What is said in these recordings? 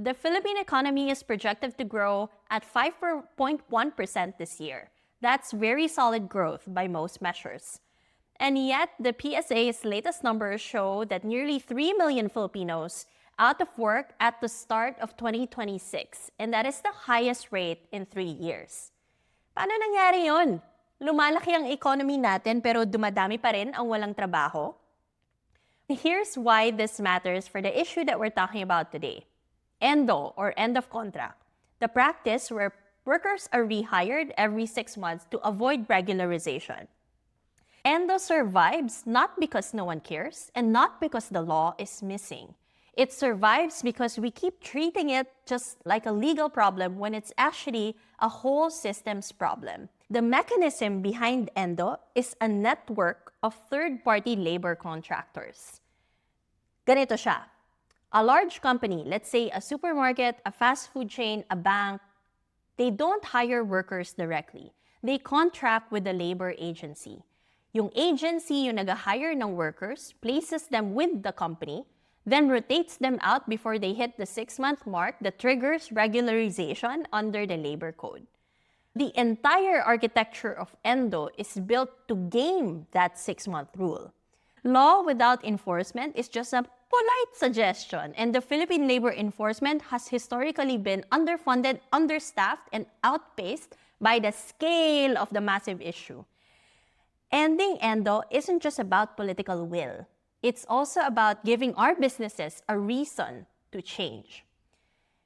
the Philippine economy is projected to grow at 5.1% this year. That's very solid growth by most measures. And yet, the PSA's latest numbers show that nearly 3 million Filipinos out of work at the start of 2026, and that is the highest rate in 3 years. Paano nangyari yun? Lumalaki ang economy natin pero dumadami pa rin ang walang trabaho? Here's why this matters for the issue that we're talking about today. Endo, or end of contract, the practice where workers are rehired every 6 months to avoid regularization. Endo survives not because no one cares and not because the law is missing. It survives because we keep treating it just like a legal problem when it's actually a whole systems problem. The mechanism behind Endo is a network of third-party labor contractors. Ganito siya. A large company, let's say a supermarket, a fast food chain, a bank, they don't hire workers directly. They contract with the labor agency. Yung agency yung nag-hire ng workers, places them with the company, then rotates them out before they hit the 6-month mark that triggers regularization under the labor code. The entire architecture of Endo is built to game that 6-month rule. Law without enforcement is just a polite suggestion, and the Philippine labor enforcement has historically been underfunded, understaffed, and outpaced by the scale of the massive issue. Ending Endo isn't just about political will. It's also about giving our businesses a reason to change.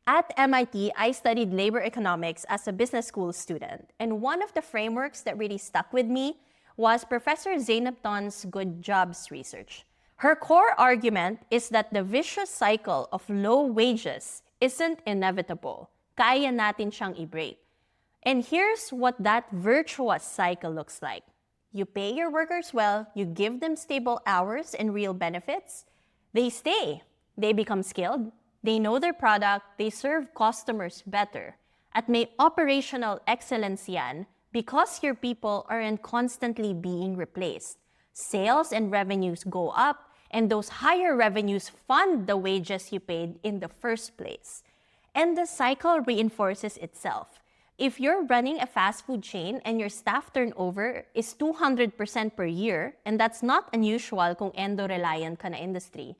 At MIT, I studied labor economics as a business school student, and one of the frameworks that really stuck with me was Professor Zeynep Ton's good jobs research. Her core argument is that the vicious cycle of low wages isn't inevitable. Kaya natin siyang i-break. And here's what that virtuous cycle looks like. You pay your workers well, you give them stable hours and real benefits, they stay. They become skilled, they know their product, they serve customers better. At may operational excellence yan because your people aren't constantly being replaced. Sales and revenues go up, and those higher revenues fund the wages you paid in the first place. And the cycle reinforces itself. If you're running a fast food chain and your staff turnover is 200% per year, and that's not unusual kung endo-reliant ka na industry,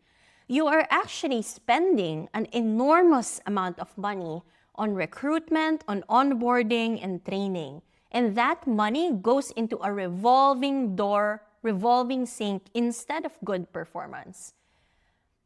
you are actually spending an enormous amount of money on recruitment, on onboarding, and training. And that money goes into a revolving door, revolving sink instead of good performance.